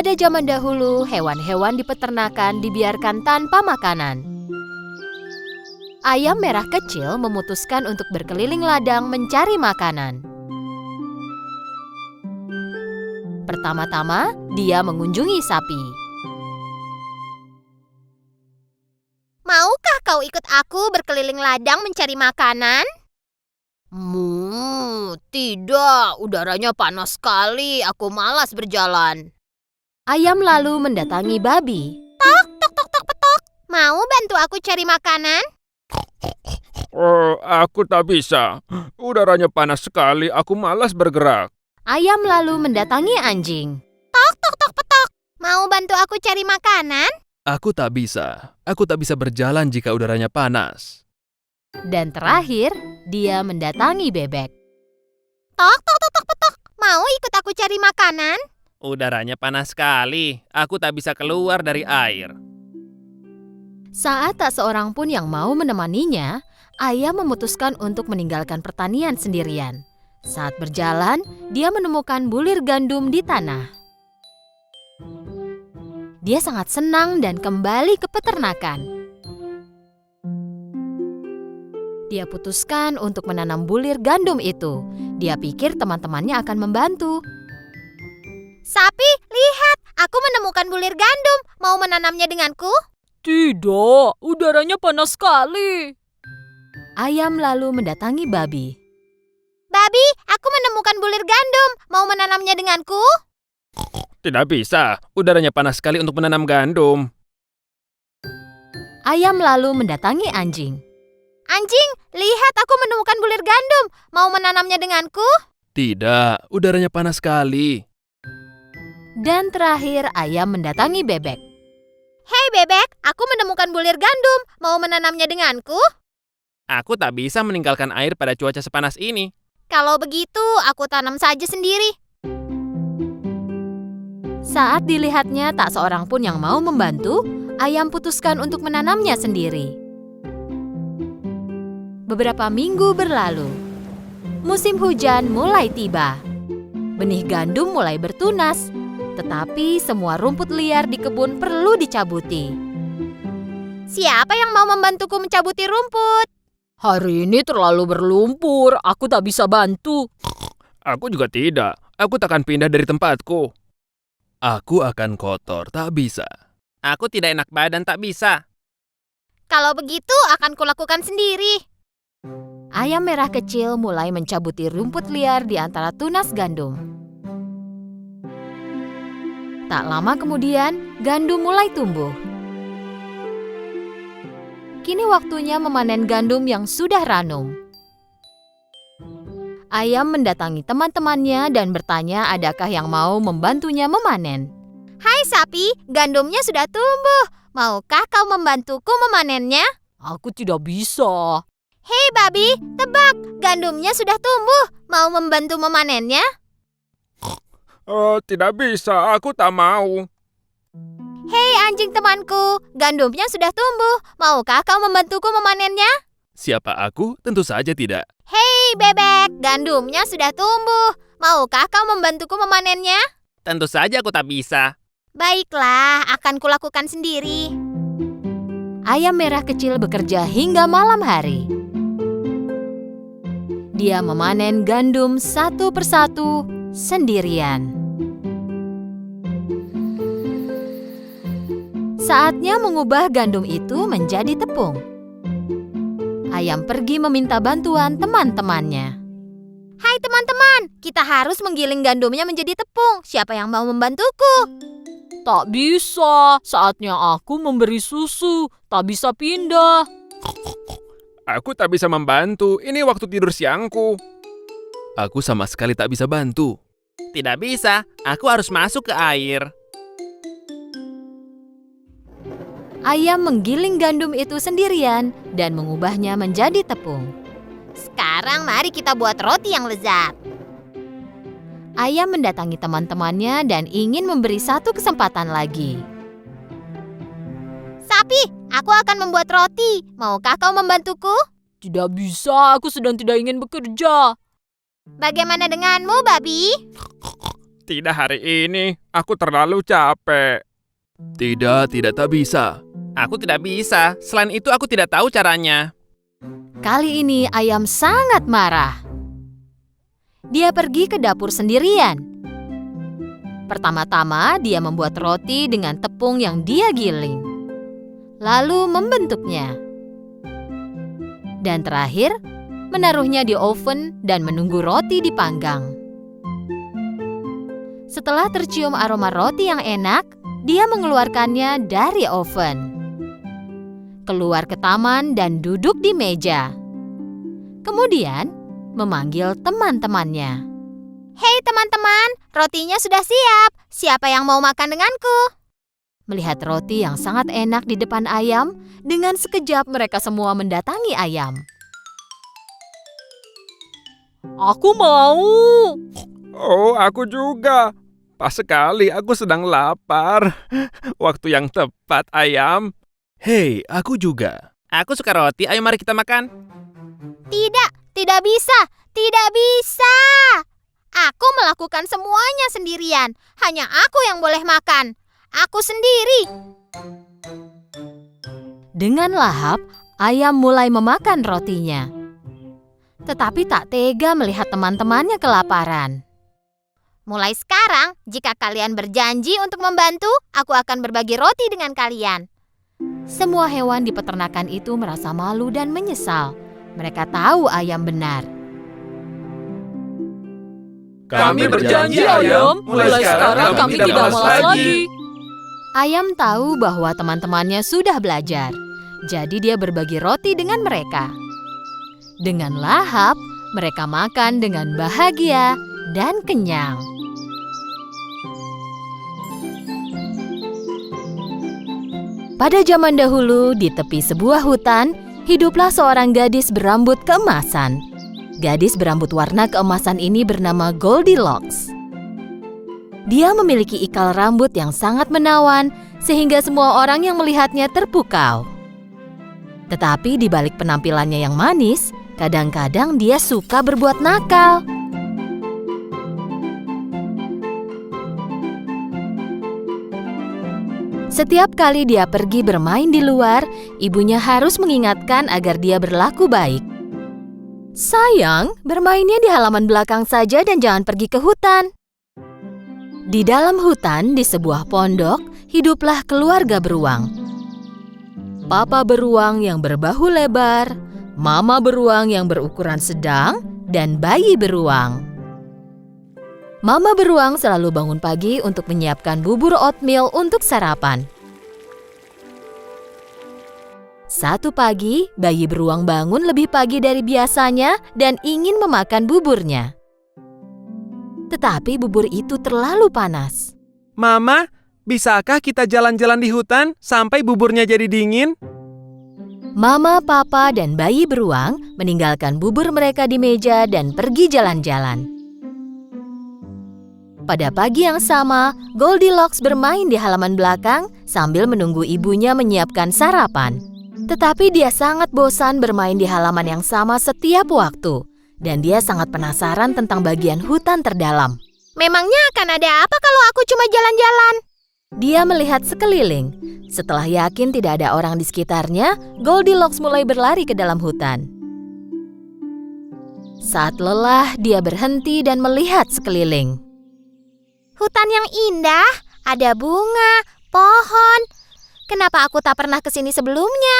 Pada zaman dahulu, hewan-hewan di peternakan dibiarkan tanpa makanan. Ayam merah kecil memutuskan untuk berkeliling ladang mencari makanan. Pertama-tama, dia mengunjungi sapi. Maukah kau ikut aku berkeliling ladang mencari makanan? Tidak, udaranya panas sekali. Aku malas berjalan. Ayam lalu mendatangi babi. Tok, tok, tok, tok, petok. Mau bantu aku cari makanan? Aku tak bisa. Udaranya panas sekali, aku malas bergerak. Ayam lalu mendatangi anjing. Tok, tok, tok, petok. Mau bantu aku cari makanan? Aku tak bisa. Aku tak bisa berjalan jika udaranya panas. Dan terakhir, dia mendatangi bebek. Tok, tok, tok, tok, petok. Mau ikut aku cari makanan? Udaranya panas sekali. Aku tak bisa keluar dari air. Saat tak seorang pun yang mau menemaninya, ayam memutuskan untuk meninggalkan pertanian sendirian. Saat berjalan, dia menemukan bulir gandum di tanah. Dia sangat senang dan kembali ke peternakan. Dia putuskan untuk menanam bulir gandum itu. Dia pikir teman-temannya akan membantu. Sapi, lihat. Aku menemukan bulir gandum. Mau menanamnya denganku? Tidak, udaranya panas sekali. Ayam lalu mendatangi babi. Babi, aku menemukan bulir gandum. Mau menanamnya denganku? Tidak bisa. Udaranya panas sekali untuk menanam gandum. Ayam lalu mendatangi anjing. Anjing, lihat aku menemukan bulir gandum. Mau menanamnya denganku? Tidak, udaranya panas sekali. Dan terakhir, ayam mendatangi bebek. Hei bebek, aku menemukan bulir gandum. Mau menanamnya denganku? Aku tak bisa meninggalkan air pada cuaca sepanas ini. Kalau begitu, aku tanam saja sendiri. Saat dilihatnya tak seorang pun yang mau membantu, ayam putuskan untuk menanamnya sendiri. Beberapa minggu berlalu. Musim hujan mulai tiba. Benih gandum mulai bertunas, tetapi semua rumput liar di kebun perlu dicabuti. Siapa yang mau membantuku mencabuti rumput? Hari ini terlalu berlumpur, aku tak bisa bantu. Aku juga tidak. Aku takkan pindah dari tempatku. Aku akan kotor, tak bisa. Aku tidak enak badan, tak bisa. Kalau begitu, akan kulakukan sendiri. Ayam merah kecil mulai mencabuti rumput liar di antara tunas gandum. Tak lama kemudian, gandum mulai tumbuh. Kini waktunya memanen gandum yang sudah ranum. Ayam mendatangi teman-temannya dan bertanya adakah yang mau membantunya memanen. Hai sapi, gandumnya sudah tumbuh. Maukah kau membantuku memanennya? Aku tidak bisa. Hei babi, tebak, gandumnya sudah tumbuh. Mau membantu memanennya? Tidak bisa, aku tak mau. Hei anjing temanku, gandumnya sudah tumbuh. Maukah kau membantuku memanennya? Siapa aku? Tentu saja tidak. Hei bebek, gandumnya sudah tumbuh. Maukah kau membantuku memanennya? Tentu saja aku tak bisa. Baiklah, akan kulakukan sendiri. Ayam merah kecil bekerja hingga malam hari. Dia memanen gandum satu persatu sendirian. Saatnya mengubah gandum itu menjadi tepung. Ayam pergi meminta bantuan teman-temannya. Hai teman-teman, kita harus menggiling gandumnya menjadi tepung. Siapa yang mau membantuku? Tak bisa, saatnya aku memberi susu. Tak bisa pindah. Aku tak bisa membantu, ini waktu tidur siangku. Aku sama sekali tak bisa bantu. Tidak bisa, aku harus masuk ke air. Ayam menggiling gandum itu sendirian dan mengubahnya menjadi tepung. Sekarang mari kita buat roti yang lezat. Ayam mendatangi teman-temannya dan ingin memberi satu kesempatan lagi. Sapi, aku akan membuat roti. Maukah kau membantuku? Tidak bisa, aku sedang tidak ingin bekerja. Bagaimana denganmu, babi? Tidak hari ini, aku terlalu capek. Tidak tak bisa. Aku tidak bisa. Selain itu aku tidak tahu caranya. Kali ini ayam sangat marah. Dia pergi ke dapur sendirian. Pertama-tama dia membuat roti dengan tepung yang dia giling. Lalu membentuknya. Dan terakhir, menaruhnya di oven dan menunggu roti dipanggang. Setelah tercium aroma roti yang enak, dia mengeluarkannya dari oven. Keluar ke taman dan duduk di meja. Kemudian, memanggil teman-temannya. Hei teman-teman, rotinya sudah siap. Siapa yang mau makan denganku? Melihat roti yang sangat enak di depan ayam, dengan sekejap mereka semua mendatangi ayam. Aku mau. Oh, aku juga. Pas sekali, aku sedang lapar. Waktu yang tepat, ayam. Hei, aku juga. Aku suka roti, ayo mari kita makan. Tidak bisa. Tidak bisa. Aku melakukan semuanya sendirian. Hanya aku yang boleh makan. Aku sendiri. Dengan lahap, ayam mulai memakan rotinya. Tetapi tak tega melihat teman-temannya kelaparan. Mulai sekarang, jika kalian berjanji untuk membantu, aku akan berbagi roti dengan kalian. Semua hewan di peternakan itu merasa malu dan menyesal. Mereka tahu ayam benar. Kami berjanji ayam, mulai sekarang kami tidak malas lagi. Ayam tahu bahwa teman-temannya sudah belajar. Jadi dia berbagi roti dengan mereka. Dengan lahap, mereka makan dengan bahagia dan kenyang. Pada zaman dahulu, di tepi sebuah hutan, hiduplah seorang gadis berambut keemasan. Gadis berambut warna keemasan ini bernama Goldilocks. Dia memiliki ikal rambut yang sangat menawan, sehingga semua orang yang melihatnya terpukau. Tetapi di balik penampilannya yang manis, kadang-kadang dia suka berbuat nakal. Setiap kali dia pergi bermain di luar, ibunya harus mengingatkan agar dia berlaku baik. Sayang, bermainnya di halaman belakang saja dan jangan pergi ke hutan. Di dalam hutan, di sebuah pondok, hiduplah keluarga beruang. Papa beruang yang berbahu lebar, mama beruang yang berukuran sedang, dan bayi beruang. Mama beruang selalu bangun pagi untuk menyiapkan bubur oatmeal untuk sarapan. Satu pagi, bayi beruang bangun lebih pagi dari biasanya dan ingin memakan buburnya. Tetapi bubur itu terlalu panas. Mama, bisakah kita jalan-jalan di hutan sampai buburnya jadi dingin? Mama, papa, dan bayi beruang meninggalkan bubur mereka di meja dan pergi jalan-jalan. Pada pagi yang sama, Goldilocks bermain di halaman belakang sambil menunggu ibunya menyiapkan sarapan. Tetapi dia sangat bosan bermain di halaman yang sama setiap waktu. Dan dia sangat penasaran tentang bagian hutan terdalam. Memangnya akan ada apa kalau aku cuma jalan-jalan? Dia melihat sekeliling. Setelah yakin tidak ada orang di sekitarnya, Goldilocks mulai berlari ke dalam hutan. Saat lelah, dia berhenti dan melihat sekeliling. Hutan yang indah, ada bunga, pohon. Kenapa aku tak pernah ke sini sebelumnya?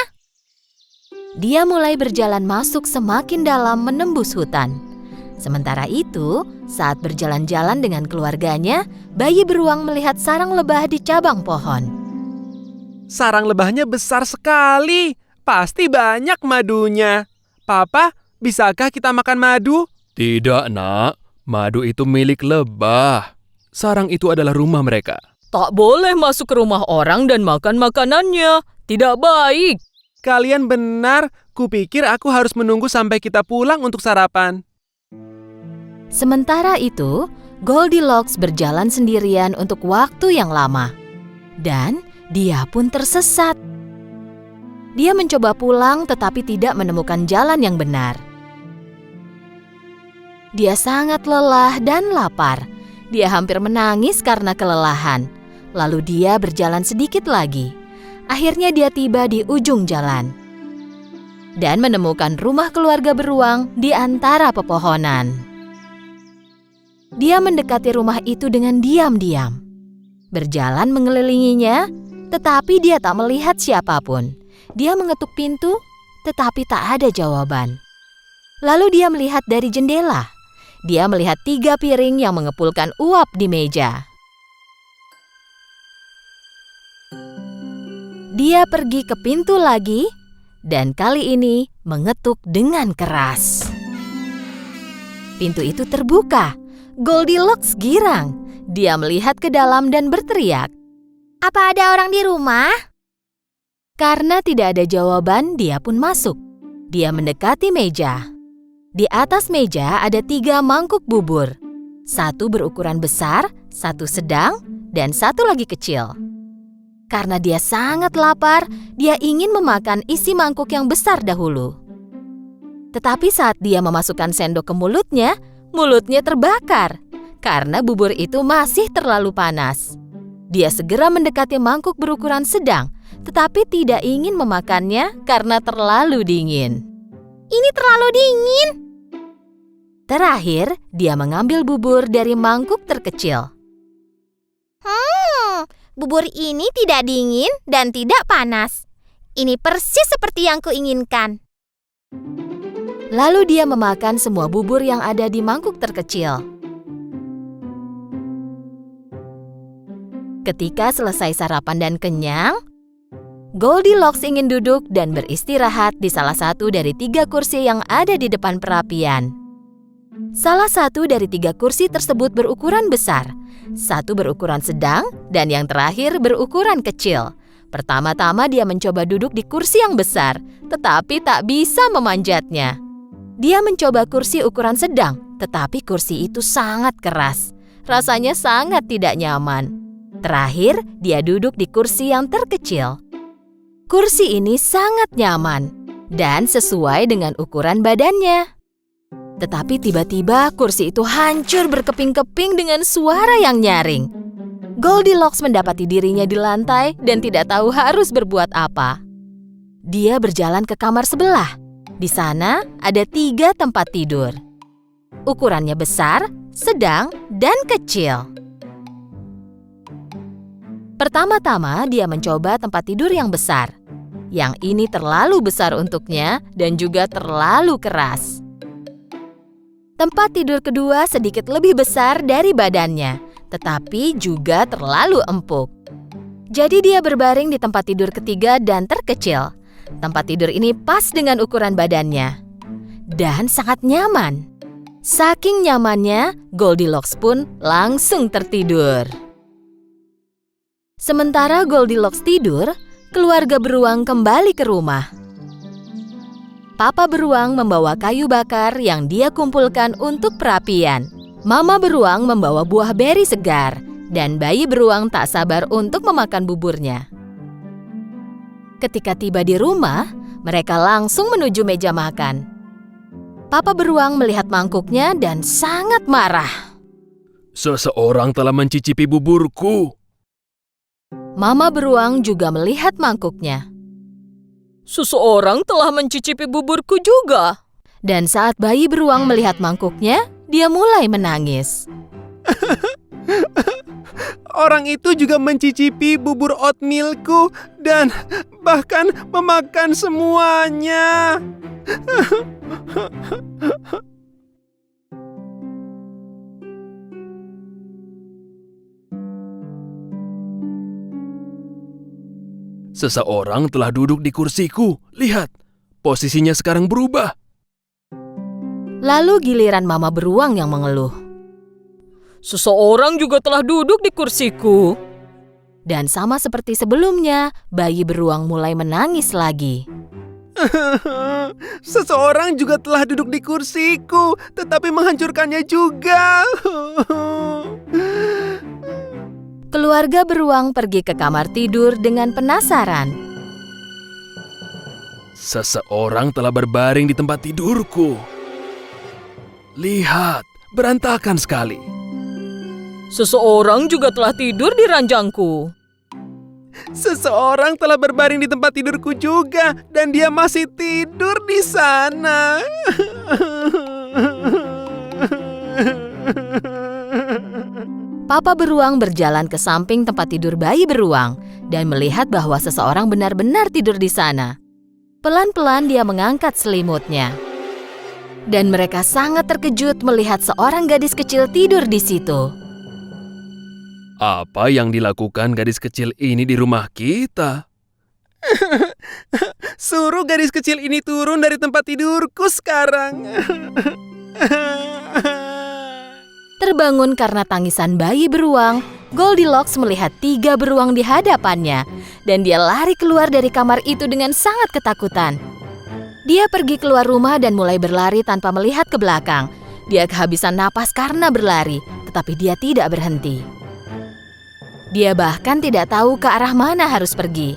Dia mulai berjalan masuk semakin dalam menembus hutan. Sementara itu, saat berjalan-jalan dengan keluarganya, bayi beruang melihat sarang lebah di cabang pohon. Sarang lebahnya besar sekali. Pasti banyak madunya. Papa, bisakah kita makan madu? Tidak, Nak. Madu itu milik lebah. Sarang itu adalah rumah mereka. Tak boleh masuk ke rumah orang dan makan makanannya. Tidak baik. Kalian benar. Kupikir aku harus menunggu sampai kita pulang untuk sarapan. Sementara itu, Goldilocks berjalan sendirian untuk waktu yang lama. Dan dia pun tersesat. Dia mencoba pulang tetapi tidak menemukan jalan yang benar. Dia sangat lelah dan lapar. Dia hampir menangis karena kelelahan. Lalu dia berjalan sedikit lagi. Akhirnya dia tiba di ujung jalan dan menemukan rumah keluarga beruang di antara pepohonan. Dia mendekati rumah itu dengan diam-diam. Berjalan mengelilinginya, tetapi dia tak melihat siapapun. Dia mengetuk pintu, tetapi tak ada jawaban. Lalu dia melihat dari jendela. Dia melihat 3 piring yang mengepulkan uap di meja. Dia pergi ke pintu lagi, dan kali ini mengetuk dengan keras. Pintu itu terbuka. Goldilocks girang. Dia melihat ke dalam dan berteriak. Apa ada orang di rumah? Karena tidak ada jawaban, dia pun masuk. Dia mendekati meja. Di atas meja ada 3 mangkuk bubur. 1 berukuran besar, 1 sedang, dan 1 lagi kecil. Karena dia sangat lapar, dia ingin memakan isi mangkuk yang besar dahulu. Tetapi saat dia memasukkan sendok ke mulutnya terbakar. Karena bubur itu masih terlalu panas. Dia segera mendekati mangkuk berukuran sedang, tetapi tidak ingin memakannya karena terlalu dingin. Ini terlalu dingin. Terakhir, dia mengambil bubur dari mangkuk terkecil. Bubur ini tidak dingin dan tidak panas. Ini persis seperti yang kuinginkan. Lalu dia memakan semua bubur yang ada di mangkuk terkecil. Ketika selesai sarapan dan kenyang, Goldilocks ingin duduk dan beristirahat di salah satu dari 3 kursi yang ada di depan perapian. Salah satu dari 3 kursi tersebut berukuran besar, 1 berukuran sedang, dan yang terakhir berukuran kecil. Pertama-tama dia mencoba duduk di kursi yang besar, tetapi tak bisa memanjatnya. Dia mencoba kursi ukuran sedang, tetapi kursi itu sangat keras. Rasanya sangat tidak nyaman. Terakhir, dia duduk di kursi yang terkecil. Kursi ini sangat nyaman dan sesuai dengan ukuran badannya. Tetapi tiba-tiba kursi itu hancur berkeping-keping dengan suara yang nyaring. Goldilocks mendapati dirinya di lantai dan tidak tahu harus berbuat apa. Dia berjalan ke kamar sebelah. Di sana ada 3 tempat tidur. Ukurannya besar, sedang, dan kecil. Pertama-tama dia mencoba tempat tidur yang besar. Yang ini terlalu besar untuknya dan juga terlalu keras. Tempat tidur kedua sedikit lebih besar dari badannya, tetapi juga terlalu empuk. Jadi dia berbaring di tempat tidur ketiga dan terkecil. Tempat tidur ini pas dengan ukuran badannya dan sangat nyaman. Saking nyamannya, Goldilocks pun langsung tertidur. Sementara Goldilocks tidur, keluarga beruang kembali ke rumah. Papa beruang membawa kayu bakar yang dia kumpulkan untuk perapian. Mama beruang membawa buah beri segar, dan bayi beruang tak sabar untuk memakan buburnya. Ketika tiba di rumah, mereka langsung menuju meja makan. Papa beruang melihat mangkuknya dan sangat marah. Seseorang telah mencicipi buburku. Mama beruang juga melihat mangkuknya. Seseorang telah mencicipi buburku juga. Dan saat bayi beruang melihat mangkuknya, dia mulai menangis. Orang itu juga mencicipi bubur oatmealku dan bahkan memakan semuanya. Seseorang telah duduk di kursiku. Lihat, posisinya sekarang berubah. Lalu giliran mama beruang yang mengeluh. Seseorang juga telah duduk di kursiku. Dan sama seperti sebelumnya, bayi beruang mulai menangis lagi. Seseorang juga telah duduk di kursiku, tetapi menghancurkannya juga. Keluarga beruang pergi ke kamar tidur dengan penasaran. Seseorang telah berbaring di tempat tidurku. Lihat, berantakan sekali. Seseorang juga telah tidur di ranjangku. Seseorang telah berbaring di tempat tidurku juga, dan dia masih tidur di sana. Papa beruang berjalan ke samping tempat tidur bayi beruang dan melihat bahwa seseorang benar-benar tidur di sana. Pelan-pelan dia mengangkat selimutnya. Dan mereka sangat terkejut melihat seorang gadis kecil tidur di situ. Apa yang dilakukan gadis kecil ini di rumah kita? Suruh gadis kecil ini turun dari tempat tidurku sekarang. Terbangun karena tangisan bayi beruang, Goldilocks melihat 3 beruang di hadapannya, dan dia lari keluar dari kamar itu dengan sangat ketakutan. Dia pergi keluar rumah dan mulai berlari tanpa melihat ke belakang. Dia kehabisan napas karena berlari, tetapi dia tidak berhenti. Dia bahkan tidak tahu ke arah mana harus pergi.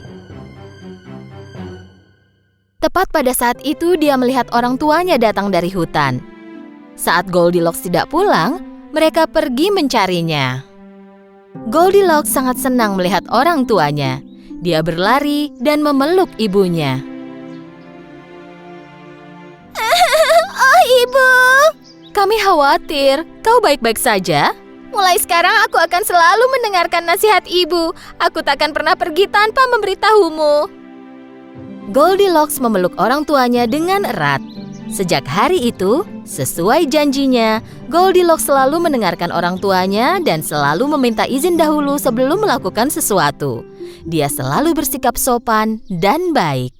Tepat pada saat itu dia melihat orang tuanya datang dari hutan. Saat Goldilocks tidak pulang, mereka pergi mencarinya. Goldilocks sangat senang melihat orang tuanya. Dia berlari dan memeluk ibunya. Oh, Ibu. Kami khawatir, kau baik-baik saja? Mulai sekarang aku akan selalu mendengarkan nasihat Ibu. Aku takkan pernah pergi tanpa memberitahumu. Goldilocks memeluk orang tuanya dengan erat. Sejak hari itu, sesuai janjinya, Goldilocks selalu mendengarkan orang tuanya dan selalu meminta izin dahulu sebelum melakukan sesuatu. Dia selalu bersikap sopan dan baik.